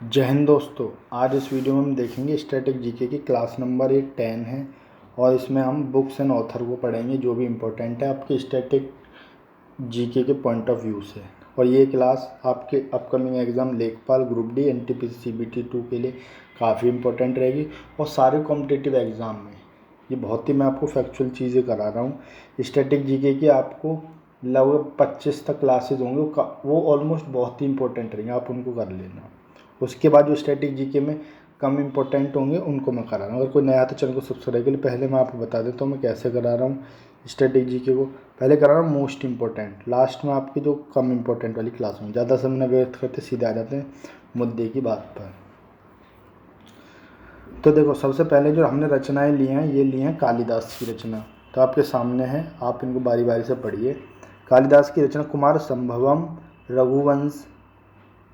जय हिंद दोस्तों। आज इस वीडियो में हम देखेंगे स्टैटिक जीके की क्लास नंबर 10 है और इसमें हम बुक्स एंड ऑथर को पढ़ेंगे जो भी इम्पोर्टेंट है आपके स्टैटिक जीके के पॉइंट ऑफ व्यू से। और ये क्लास आपके अपकमिंग एग्ज़ाम लेखपाल ग्रुप डी एनटीपीसी सीबीटी 2 के लिए काफ़ी इम्पोर्टेंट रहेगी और सारे कॉम्पिटिटिव एग्ज़ाम में ये बहुत ही मैं आपको फैक्चुअल चीज़ें करा रहा हूँ। स्टैटिक जीके की आपको लगभग 25 तक क्लासेज होंगे, वो ऑलमोस्ट बहुत ही इंपॉर्टेंट रहेंगे, आप उनको कर लेना। उसके बाद जो स्टैटिक जीके में कम इम्पोर्टेंट होंगे उनको मैं करा रहा हूँ। अगर कोई नया तो चैनल को सब्सक्राइब के लिए पहले मैं आपको बता देता हूँ मैं कैसे करा रहा हूँ। स्टैटिक जीके को पहले करा रहा हूँ मोस्ट इंपॉर्टेंट, लास्ट में आपकी जो कम इम्पोर्टेंट वाली क्लास में ज़्यादा समय व्यर्थ करते सीधे आ जाते हैं मुद्दे की बात पर। तो देखो, सबसे पहले जो हमने रचनाएं ली हैं ये ली हैं कालिदास की रचना, तो आपके सामने है, आप इनको बारी बारी से पढ़िए। कालिदास की रचना कुमार संभवम, रघुवंश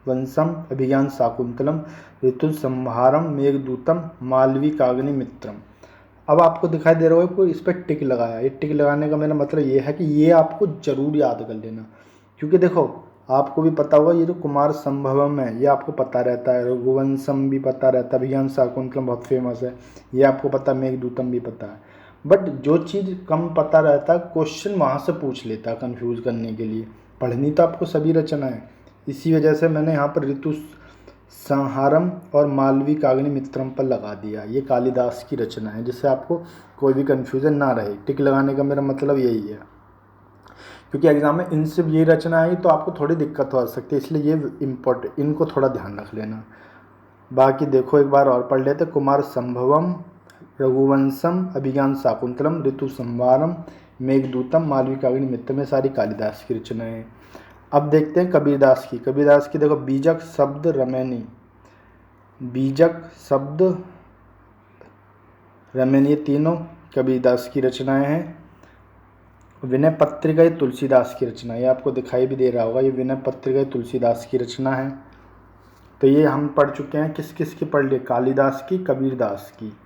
वंशम, अभिज्ञान शाकुंतलम, ऋतुसंहारम, मेघदूतम, मालविकाग्नि मित्रम। अब आपको दिखाई दे रहा होगा कोई इस पर टिक लगाया। ये टिक लगाने का मेरा मतलब ये है कि ये आपको जरूर याद कर लेना, क्योंकि देखो आपको भी पता होगा ये जो कुमार संभवम है ये आपको पता रहता है, रघुवंशम भी पता रहता है, अभिज्ञान शाकुंतलम बहुत फेमस है ये आपको पता है, मेघदूतम भी पता है। बट जो चीज़ कम पता रहता है क्वेश्चन वहाँ से पूछ लेता है कन्फ्यूज़ करने के लिए। पढ़नी तो आपको सभी रचना है, इसी वजह से मैंने यहाँ पर ऋतु संहारम और मालविकाग्नि मित्रम पर लगा दिया। ये कालिदास की रचना है जिससे आपको कोई भी कन्फ्यूज़न ना रहे। टिक लगाने का मेरा मतलब यही है, क्योंकि एग्जाम में इनसे ये रचना आई तो आपको थोड़ी दिक्कत हो सकती है, इसलिए ये इम्पोर्टेंट, इनको थोड़ा ध्यान रख लेना। बाकी देखो एक बार और पढ़ लेते। कुमार संभवम, रघुवंशम, अभिज्ञान शाकुंतलम, ऋतु संवारम, मेघदूतम, मालविकाग्नि मित्र में सारी कालिदास की रचनाएं। अब देखते हैं कबीरदास की। कबीरदास की देखो, बीजक शब्द रमैनी, बीजक शब्द रमैनी, ये तीनों कबीरदास की रचनाएं हैं। विनय पत्रिका ये तुलसीदास की रचना है, ये आपको दिखाई भी दे रहा होगा, ये विनय पत्रिका तुलसीदास की रचना है। तो ये हम पढ़ चुके हैं, किस किस की पढ़ लिए, कालिदास की, कबीरदास की।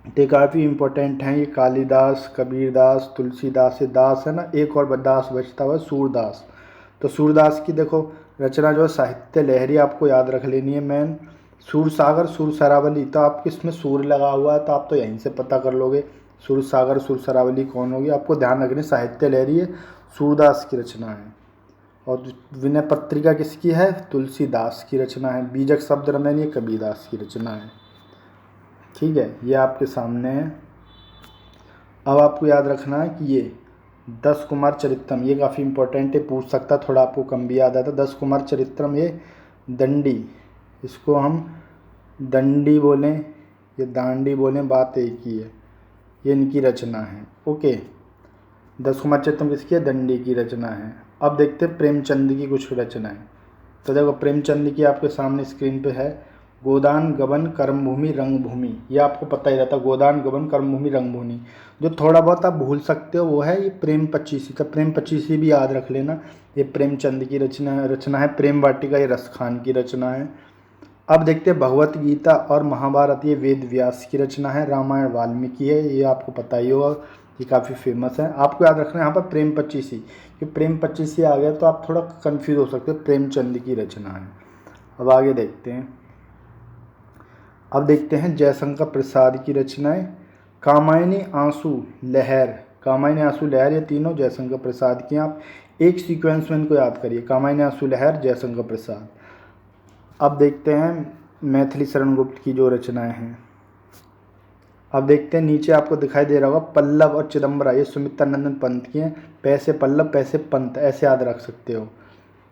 तो काफ़ी इम्पोर्टेंट हैं ये, कालिदास, कबीरदास, तुलसीदास, ये दास है ना, एक और दास बचता हुआ सूरदास। तो सूरदास की देखो रचना जो है साहित्य लहरी आपको याद रख लेनी है मेन। सूरसागर, सुरसरावली, तो आपके इसमें सूर लगा हुआ है तो आप तो यहीं से पता कर लोगे सूरसागर सुरसरावली कौन होगी। आपको ध्यान रखनी साहित्य लहरी है, सूरदास की रचना है। और विनय पत्रिका किसकी है, तुलसीदास की रचना है। बीजक शब्द रमैनी ये कबीरदास की रचना है। ठीक है, ये आपके सामने है। अब आपको याद रखना है कि ये 10 कुमार चरित्रम, ये काफ़ी इंपॉर्टेंट है, पूछ सकता, थोड़ा आपको कम भी याद आता। 10 कुमार चरित्रम ये दंडी, इसको हम दंडी बोलें या दांडी बोलें, बात एक ही है, ये इनकी रचना है। ओके, 10 कुमार चरित्रम किसकी है, दंडी की रचना है। अब देखते हैं प्रेमचंद की कुछ रचनाएं। तो देखो प्रेमचंद की आपके सामने स्क्रीन पे है, गोदान गबन कर्मभूमि रंगभूमि, ये आपको पता ही रहता, गोदान गबन कर्मभूमि रंगभूमि। जो थोड़ा बहुत आप भूल सकते हो वो है ये प्रेम पचीसी, तो प्रेम पचीसी भी याद रख लेना, ये प्रेमचंद की रचना है। प्रेम वाटिका ये रसखान की रचना है। अब देखते हैं भगवत गीता और महाभारत, ये वेद व्यास की रचना है। रामायण वाल्मीकि है, ये आपको पता ही होगा, ये काफ़ी फेमस है। आपको याद रखना है यहाँ पर प्रेम पचीसी, कि प्रेम पचीसी आ गया तो आप थोड़ा कंफ्यूज हो सकते हो, प्रेमचंद की रचना है। अब आगे देखते हैं। अब देखते हैं जयशंकर प्रसाद की रचनाएं। कामायनी आंसू लहर, कामायनी आंसू लहर, ये तीनों जयशंकर प्रसाद की। आप एक सीक्वेंस में इनको याद करिए, कामायनी आंसू लहर, जयशंकर प्रसाद। अब देखते हैं मैथिली शरण गुप्त की जो रचनाएं हैं। अब देखते हैं नीचे आपको दिखाई दे रहा होगा पल्लव और चिदम्बरा, ये सुमित्रा नंदन पंत की हैं। पैसे पल्लव पैसे पंत, ऐसे याद रख सकते हो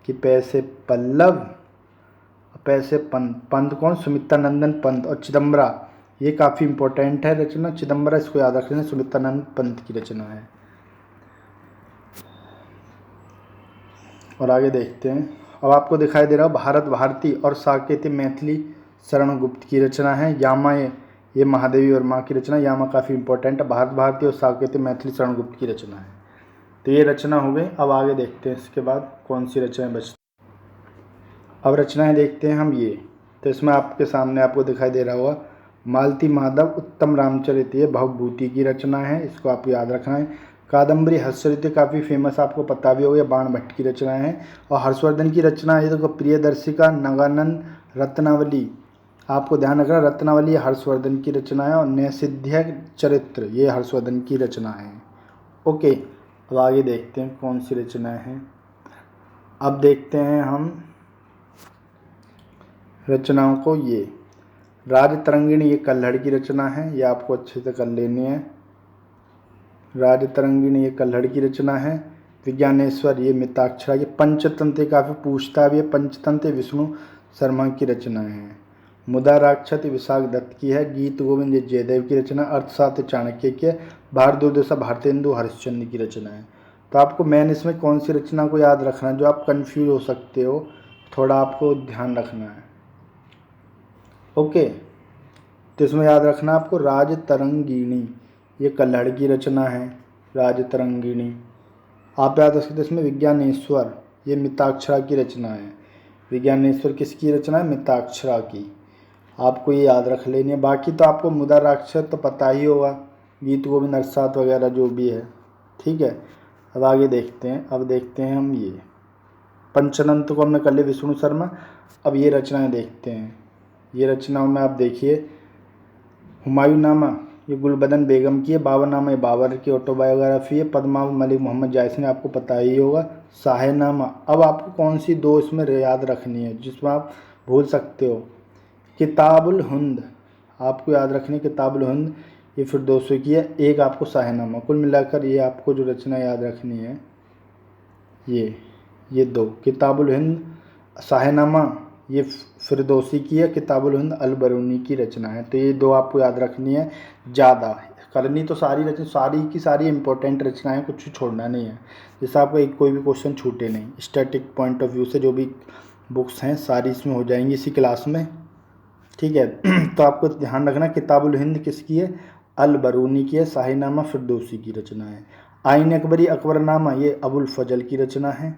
कि पैसे पल्लव पैसे पंत, पंत कौन, सुमित्रा नंदन पंत। और चिदम्बरा ये काफ़ी इंपॉर्टेंट है रचना, चिदम्बरा इसको याद रख लेना, सुमित्रा नंदन पंत की रचना है। और आगे देखते हैं। अब आपको दिखाई दे रहा है भारत भारती और साकेती मैथिली शरण गुप्त की रचना है। यामा ये महादेवी वर्मा की रचना, यामा काफ़ी इंपॉर्टेंट है। भारत भारती और साकेती मैथिली शरण गुप्त की रचना है। तो ये रचना हो गई। अब आगे देखते हैं इसके बाद कौन सी रचनाएं बचती। अब रचनाएं देखते हैं हम ये। तो इसमें आपके सामने आपको दिखाई दे रहा होगा मालती माधव उत्तम रामचरित, ये भवभूति की रचना है, इसको आप याद रखना है। कादम्बरी हर्षचरित काफ़ी फेमस, आपको पता भी होगा, बाण भट्ट की रचनाएं हैं। और हर्षवर्धन की रचना है तो प्रियदर्शिका, नगानन, रत्नावली, आपको ध्यान रखना रत्नावली हर्षवर्धन की रचना है। और नैषधीय चरित्र ये हर्षवर्धन की रचना है। ओके, अब आगे देखते हैं कौन सी रचनाएं हैं। अब देखते हैं हम रचनाओं को। ये राजतरंगिणी ये कल्हड़ की रचना है, ये आपको अच्छे से कर लेनी है। राजतरंगिणी ये कल्हड़ की रचना है। विज्ञानेश्वर ये मिताक्षरा, ये पंचतंत्र काफ़ी पूछता भी है, पंचतंत्र विष्णु शर्मा की रचनाएं हैं। मुदा राक्षत विशाख दत्त की है। गीत गोविंद ये जयदेव की रचना। अर्थशास्त्र चाणक्य की है। भारत दुर्दशा भारतेंदु हरिश्चंद्र की रचना है। तो आपको मेन इसमें कौन सी रचना को याद रखना है, जो आप कंफ्यूज हो सकते हो, थोड़ा आपको ध्यान रखना है। ओके, तो इसमें याद रखना आपको राजतरंगिणी ये कल्हड़ की रचना है। राजतरंगिणी आप याद रख सकते, इसमें विज्ञानेश्वर ये मिताक्षरा की रचना है। विज्ञानेश्वर किसकी रचना है, मिताक्षरा की, आपको ये याद रख लेनी है। बाकी तो आपको मुदा राक्षस तो पता ही होगा, गीत गोविंद अर्थशास्त्र वगैरह जो भी है, ठीक है। अब आगे देखते हैं। अब देखते हैं हम ये पंचतंत्र को हमने कर लिया विष्णु शर्मा। अब ये रचनाएं देखते हैं। ये रचनाओं में आप देखिए, हुमायूंनामा ये गुलबदन बेगम की है। बाबरनामा ये बाबर की ऑटोबायोग्राफी है। पद्मावत मलिक मोहम्मद जायसी ने, आपको पता ही होगा। शाहनामा, अब आपको कौन सी दो इसमें याद रखनी है जिसमें आप भूल सकते हो, किताबुल हिंद आपको याद रखनी है। किताबुल हिंद ये फिरदौसी की है। एक आपको शाहनामा, कुल मिलाकर ये आपको जो रचना याद रखनी है ये दो, किताबुल हिंद शाहनामा ये फिरदौसी की है। किताबुल हिंद अलबरूनी की रचना है। तो ये दो आपको याद रखनी है। ज़्यादा करनी तो सारी रचना, सारी की सारी इंपॉर्टेंट रचनाएं, कुछ छोड़ना नहीं है, जैसे आपका एक कोई भी क्वेश्चन छूटे नहीं। स्टैटिक पॉइंट ऑफ व्यू से जो भी बुक्स हैं सारी इसमें हो जाएंगी इसी क्लास में, ठीक है। तो आपको ध्यान रखना किताबुल हिंद किसकी है, अलबरूनी की है। शाहीनामा फिरदौसी की रचना है। आइन अकबरी अकबरनामा ये अबुल फजल की रचना है।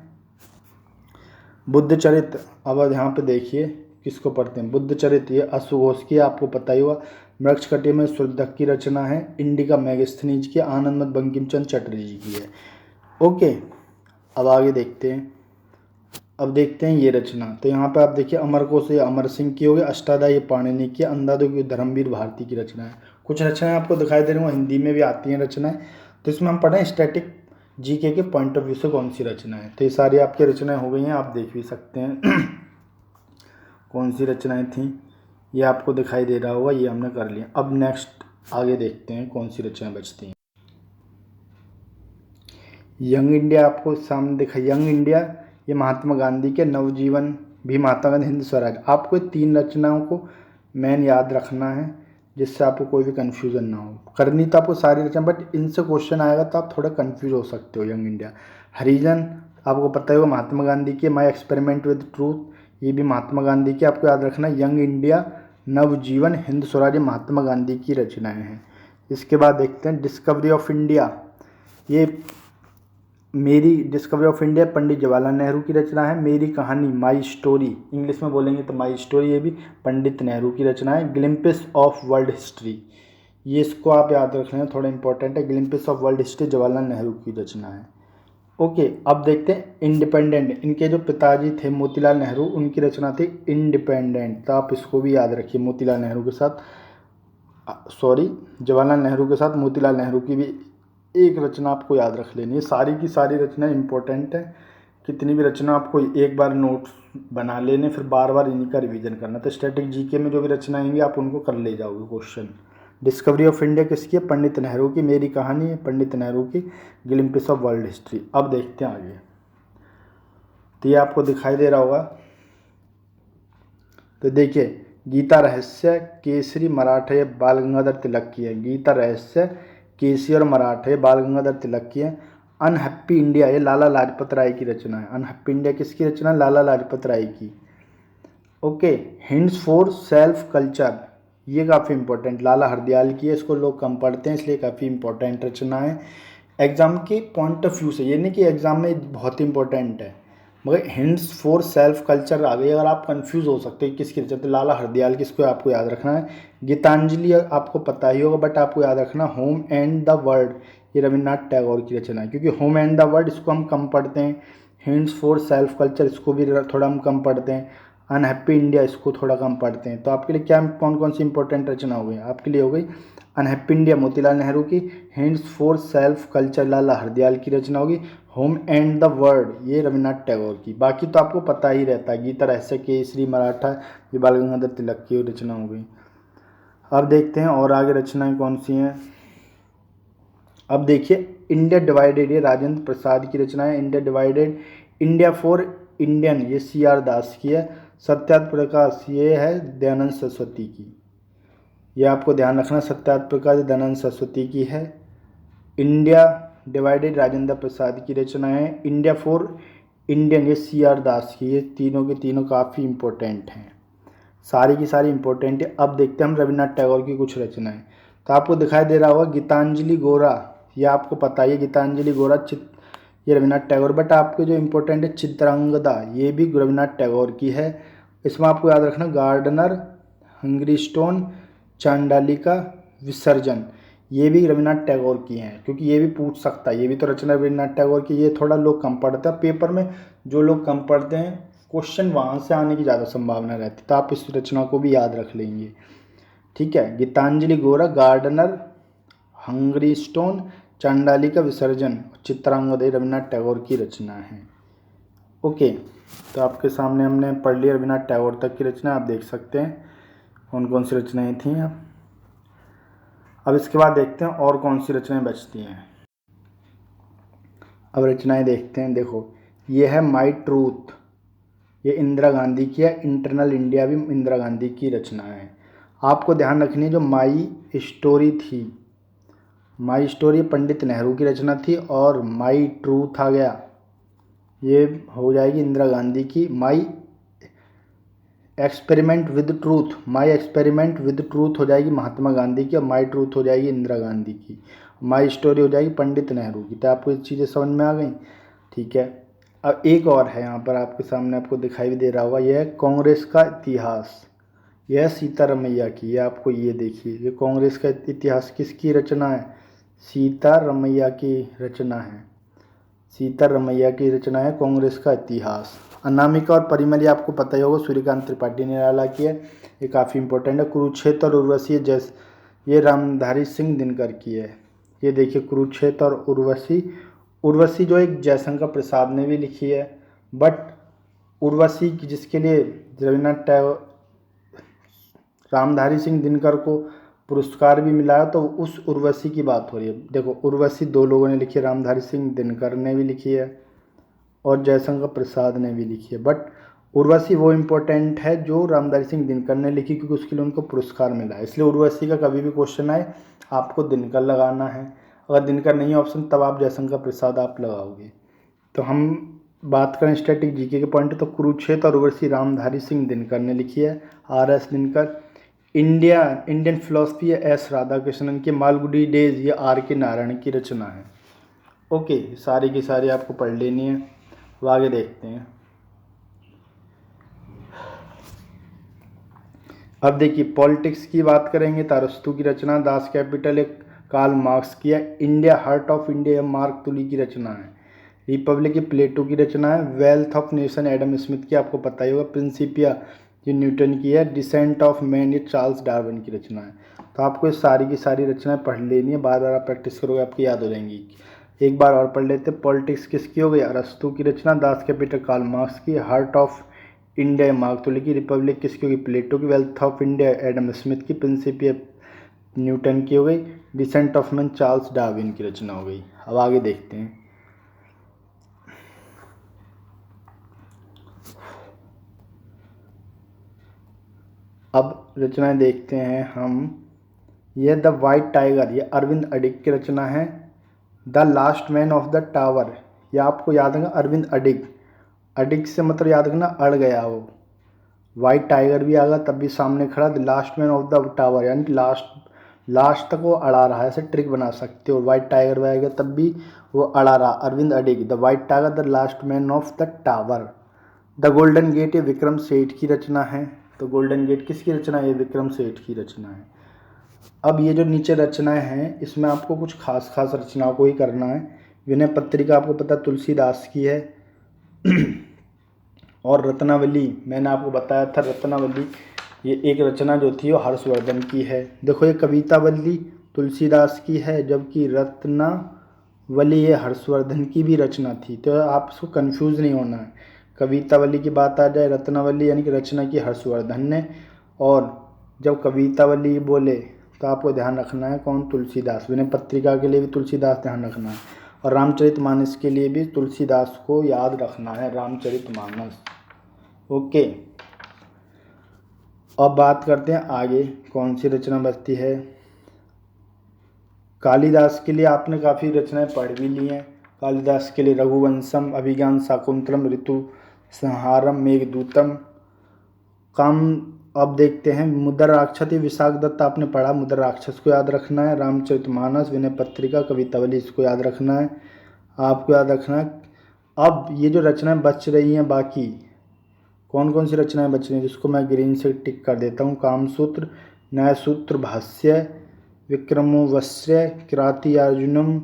बुद्ध चरित्र, अब यहाँ पे देखिए किसको पढ़ते हैं, बुद्ध चरित्र ये अश्वघोष की, आपको पता ही हुआ। मृक्षकटिया में शुद्धक की रचना है। इंडिका मैगस्थनीज की, आनंदमठ बंकिम चंद्र चटर्जी की है। ओके, अब आगे देखते हैं। अब देखते हैं ये रचना, तो यहाँ पे आप देखिए अमरकोश ये अमर सिंह की होगी। अष्टाध्यायी ये पाणिनि की, अंधाधुन की धर्मवीर भारती की रचना है। कुछ रचनाएं आपको दिखाई दे रही हैं, हिंदी में भी आती हैं रचनाएं। तो इसमें हम पढ़ें स्टैटिक जीके के पॉइंट ऑफ व्यू से कौन सी रचना है। तो ये सारी आपकी रचनाएं हो गई हैं, आप देख भी सकते हैं कौन सी रचनाएं थीं, ये आपको दिखाई दे रहा होगा, ये हमने कर लिया। अब नेक्स्ट आगे देखते हैं कौन सी रचनाएं बचती हैं। यंग इंडिया आपको सामने दिखा, यंग इंडिया ये महात्मा गांधी के, नवजीवन भी महात्मा गांधी, हिंद स्वराज। आपको 3 रचनाओं को मेन याद रखना है जिससे आपको कोई भी कन्फ्यूज़न ना हो। करनी तो आपको सारी रचना, बट इनसे क्वेश्चन आएगा तो आप थोड़ा कन्फ्यूज हो सकते हो। यंग इंडिया, हरिजन आपको पता ही होगा महात्मा गांधी की। माई एक्सपेरिमेंट विद ट्रूथ ये भी महात्मा गांधी की, आपको याद रखना। यंग इंडिया, नवजीवन, हिंद स्वराज महात्मा गांधी की रचनाएं हैं। इसके बाद देखते हैं डिस्कवरी ऑफ इंडिया, ये मेरी discovery of India Pandit Jawaharlal Nehru की रचना है। मेरी कहानी माई स्टोरी, इंग्लिश में बोलेंगे तो माई स्टोरी, ये भी पंडित नेहरू की रचना है। ग्लिम्पिस ऑफ वर्ल्ड हिस्ट्री, ये इसको आप याद रख लेना, थोड़ा इंपॉर्टेंट है। Glimpses of world history Jawaharlal Nehru की रचना है। ओके, अब देखते हैं इंडिपेंडेंट, इनके जो पिताजी थे मोतीलाल नेहरू, उनकी रचना थी इंडिपेंडेंट। तो आप इसको भी याद रखिए, मोतीलाल नेहरू के साथ, सॉरी जवाहरलाल नेहरू के साथ मोतीलाल नेहरू की भी एक रचना आपको याद रख लेनी है। सारी की सारी रचना इंपॉर्टेंट है, कितनी भी रचना आपको एक बार नोट्स बना लेने, फिर बार बार इन्हीं का रिवीजन करना। तो स्टैटिक जीके में जो भी रचना आएंगी आप उनको कर ले जाओगे क्वेश्चन। डिस्कवरी ऑफ इंडिया किसकी है, पंडित नेहरू की। मेरी कहानी है पंडित नेहरू की। ग्लिम्पिस ऑफ वर्ल्ड हिस्ट्री। अब देखते हैं आगे, तो ये आपको दिखाई दे रहा होगा। तो देखिए गीता रहस्य केसरी मराठे बाल गंगाधर तिलक की है। गीता रहस्य केसरी और मराठे बाल गंगाधर तिलक की है। अनहैप्पी इंडिया ये लाला लाजपत राय की रचना है। अनहैप्पी इंडिया किसकी रचना है, लाला लाजपत राय की। Okay, hints for self culture ये काफ़ी इंपॉर्टेंट लाला हरदयाल की है, इसको लोग कम पढ़ते हैं इसलिए काफ़ी इंपॉर्टेंट रचना है एग्जाम के पॉइंट ऑफ व्यू से। ये नहीं कि एग्जाम में बहुत इंपॉर्टेंट है, मगर हिंट्स फॉर सेल्फ कल्चर आ गई, अगर आप कंफ्यूज हो सकते हैं किसकी रचना, तो लाला हरदयाल की, इसको आपको याद रखना है। गीतांजलि आपको पता ही होगा, बट आपको याद रखना होम एंड द वर्ल्ड ये रविन्द्रनाथ टैगोर की रचना है। क्योंकि होम एंड द वर्ल्ड इसको हम कम पढ़ते हैं, हिंट्स फॉर सेल्फ कल्चर इसको भी थोड़ा हम कम पढ़ते हैं, अनहैप्पी इंडिया इसको थोड़ा कम पढ़ते हैं। तो आपके लिए क्या कौन कौन सी इंपॉर्टेंट रचना हो गई आपके लिए? हो गई अनहैप्पी इंडिया मोतीलाल नेहरू की, हिंट्स फॉर सेल्फ कल्चर लाला हरदयाल की रचना होगी, होम एंड द वर्ल्ड ये रविन्द्रनाथ टैगोर की। बाकी तो आपको पता ही रहता है, गीता रहस्य केसरी मराठा ये बाल गंगाधर तिलक की रचना हो गई। अब देखते हैं और आगे रचनाएं कौन सी हैं। अब देखिए इंडिया डिवाइडेड ये राजेंद्र प्रसाद की रचना है, India divided, India for Indian ये CR दास की है, सत्यार्थ प्रकाश ये है दयानंद सरस्वती की। ये आपको ध्यान रखना, सत्यार्थ प्रकाश दयानंद सरस्वती की है। इंडिया डिवाइडेड राजेंद्र प्रसाद की रचना है, इंडिया फॉर इंडियन ये CR दास की। ये तीनों के तीनों काफ़ी इंपॉर्टेंट हैं, सारी की सारी इंपॉर्टेंट है। अब देखते हैं हम रविन्द्रनाथ टैगोर की कुछ रचनाएं। तो आपको दिखाई दे रहा होगा गीतांजलि गोरा, ये आपको पता है गीतांजलि गोरा ये रविन्द्रनाथ टैगोर। बट आपके जो इंपॉर्टेंट है चित्रांगदा ये भी रविन्द्रनाथ टैगोर की है। इसमें आपको याद रखना गार्डनर, हंगरी स्टोन, चांडालिका विसर्जन ये भी रविन्द्रनाथ टैगोर की हैं, क्योंकि ये भी पूछ सकता है, ये भी तो रचना रविन्द्रनाथ टैगोर की। ये थोड़ा लोग कम पढ़ते हैं पेपर में, जो लोग कम पढ़ते हैं क्वेश्चन वहाँ से आने की ज़्यादा संभावना रहती है, तो आप इस रचना को भी याद रख लेंगे। ठीक है, गीतांजलि गोरा, गार्डनर, हंगरी स्टोन, चांडालिका विसर्जन, चित्रांगदा रविन्द्रनाथ टैगोर की रचना है। ओके, तो आपके सामने हमने पढ़ लिया रविन्द्रनाथ टैगोर तक की रचना। आप देख सकते हैं कौन कौन सी रचनाएं थी। अब इसके बाद देखते हैं और कौन सी रचनाएं बचती हैं। अब रचनाएं देखते हैं। देखो ये है माई ट्रूथ, ये इंदिरा गांधी की है, इंटरनल इंडिया भी इंदिरा गांधी की रचना है। आपको ध्यान रखनी है जो माई स्टोरी थी, माई स्टोरी पंडित नेहरू की रचना थी, और माई ट्रूथ आ गया ये हो जाएगी इंदिरा गांधी की। My experiment with truth, my experiment with truth हो जाएगी महात्मा गांधी की, और माई ट्रूथ हो जाएगी इंदिरा गांधी की। माई स्टोरी हो जाएगी पंडित नेहरू की। तो आपको ये चीज़ें समझ में आ गई? ठीक है। अब एक और है यहाँ पर आपके सामने, आपको दिखाई भी दे रहा होगा, यह है कांग्रेस का इतिहास, यह सीतारमैया की। ये आपको ये देखिए, ये कांग्रेस का इतिहास किसकी रचना है? सीतारमैया की रचना है, सीतारमैया की रचना है कांग्रेस का इतिहास। अनामिका और परिमल ये आपको पता ही होगा, सूर्यकांत त्रिपाठी निराला की है, ये काफ़ी इंपॉर्टेंट है। कुरुक्षेत्र और उर्वशी ये रामधारी सिंह दिनकर की है। ये देखिए कुरुक्षेत्र और उर्वशी, उर्वशी जो एक जयशंकर प्रसाद ने भी लिखी है, बट उर्वशी की जिसके लिए रविन्द्रनाथ टैगोर रामधारी सिंह दिनकर को पुरस्कार भी मिला है, तो उस उर्वशी की बात हो रही है। देखो उर्वशी दो लोगों ने लिखी है, रामधारी सिंह दिनकर ने भी लिखी है और जयशंकर प्रसाद ने भी लिखी है। बट उर्वशी वो इम्पोर्टेंट है जो रामधारी सिंह दिनकर ने लिखी, क्योंकि उसके लिए उनको पुरस्कार मिला है। इसलिए उर्वशी का कभी भी क्वेश्चन आए आपको दिनकर लगाना है, अगर दिनकर नहीं है ऑप्शन तब आप जयशंकर प्रसाद आप लगाओगे। तो हम बात करें स्टैटिक जीके के पॉइंट, तो कुरुक्षेत्र और उर्वशी रामधारी सिंह दिनकर ने लिखी है, RS दिनकर। इंडियन फिलोसफी है S राधाकृष्णन की। मालगुडी डेज ये RK नारायण की रचना है। ओके, सारी की सारी आपको पढ़ लेनी है। अब आगे देखते हैं। अब देखिए पॉलिटिक्स की बात करेंगे तो अरस्तु की रचना, दास कैपिटल एक कार्ल मार्क्स की है। India heart of India mark तुली की रचना है। रिपब्लिक ये प्लेटो की रचना है। Wealth of nation Adam Smith की आपको पता ही होगा। प्रिंसिपिया ये न्यूटन की है। डिसेंट ऑफ मैन ये चार्ल्स डार्विन की रचना है। तो आपको ये सारी की सारी रचनाएं पढ़ लेनी है, बार बार आप प्रैक्टिस करोगे आपकी याद हो जाएंगी। एक बार और पढ़ लेते। पॉलिटिक्स किसकी हो गई? अरस्तु की रचना। दास कैपिटल कार्ल मार्क्स की। हार्ट ऑफ इंडिया मार्क तुली की। रिपब्लिक किसकी होगी? प्लेटो की। Wealth of India Adam Smith की। प्रिंसिपिया न्यूटन की हो गई। Descent of man Charles Darwin की रचना हो गई। अब आगे देखते हैं। अब रचनाएं देखते हैं हम। यह द वाइट टाइगर ये अरविंद अडिग की रचना है। The last man of the tower ये आपको याद रखना अरविंद अडिग। अडिग से मतलब याद रखना अड़ गया वो। वाइट टाइगर भी आगा तब भी सामने खड़ा। The last man of the tower यानी लास्ट तक वो अड़ा रहा है, ऐसे ट्रिक बना सकते हो। वाइट टाइगर भी आएगा तब भी वो अड़ा रहा। Arvind Adiga the white tiger the last man of the tower. The golden gate ये विक्रम सेठ की रचना है। तो गोल्डन गेट किसकी रचना है? ये विक्रम सेठ की रचना है। अब ये जो नीचे रचनाएं हैं इसमें आपको कुछ खास खास रचनाओं को ही करना है। विनय पत्रिका आपको पता तुलसीदास की है। और रत्नावली मैंने आपको बताया था, रत्नावली ये एक रचना जो थी वो हर्षवर्धन की है। देखो ये कवितावली तुलसीदास की है, जबकि रत्नावली ये हर्षवर्धन की भी रचना थी। तो आप इसको कंफ्यूज नहीं होना है। कवितावली की बात आ जाए, रत्नावली यानी कि रचना की हर्षवर्धन ने, और जब कवितावली बोले तो आपको ध्यान रखना है कौन, तुलसीदास। विनय पत्रिका के लिए भी तुलसीदास ध्यान रखना है, और रामचरितमानस के लिए भी तुलसीदास को याद रखना है, रामचरितमानस। ओके, अब बात करते हैं आगे कौन सी रचना बचती है। कालिदास के लिए आपने काफ़ी रचनाएं पढ़ भी ली हैं। कालिदास के लिए रघुवंशम, अभिज्ञान शाकुंतलम, ऋतु संहारम, मेघदूतम, काम। अब देखते हैं मुद्रा राक्षस, विशाख दत्त आपने पढ़ा, मुद्रा राक्षस को याद रखना है। रामचरितमानस, विनय पत्रिका, कवितावली, इसको याद रखना है, आपको याद रखना है। अब ये जो रचनाएं बच रही हैं बाकी कौन कौन सी रचनाएं बच रही हैं, जिसको मैं ग्रीन से टिक कर देता हूँ। कामसूत्र, न्यायसूत्र, भाष्य, विक्रमोर्वश्य, किरातार्जुनीयम,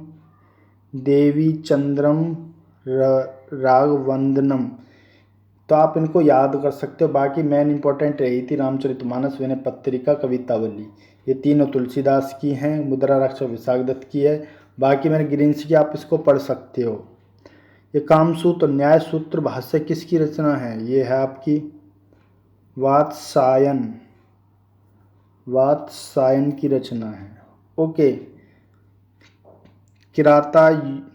देवी चंद्रम, राघवंदनम। तो आप इनको याद कर सकते हो। बाकी मेन इंपॉर्टेंट रही थी रामचरितमानस, विनय पत्रिका, कवितावली, ये तीनों तुलसीदास की हैं। मुद्रा राक्षस विशाख दत्त की है। बाकी मैंने ग्रीन से किया, आप इसको पढ़ सकते हो। ये कामसूत्र, न्यायसूत्र, भाष्य किसकी रचना है, ये है आपकी वात्सायन, वात्सायन की रचना है। ओके, किरातार्जुनीयम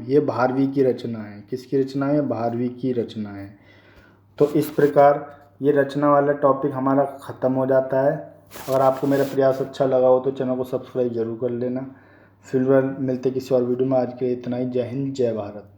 ये भारवी की रचना है। किसकी रचना है, भारवी की रचना है। तो इस प्रकार ये रचना वाला टॉपिक हमारा ख़त्म हो जाता है। अगर आपको मेरा प्रयास अच्छा लगा हो तो चैनल को सब्सक्राइब जरूर कर लेना। फिर मिलते किसी और वीडियो में। आज के लिए इतना ही। जय हिंद, जय भारत।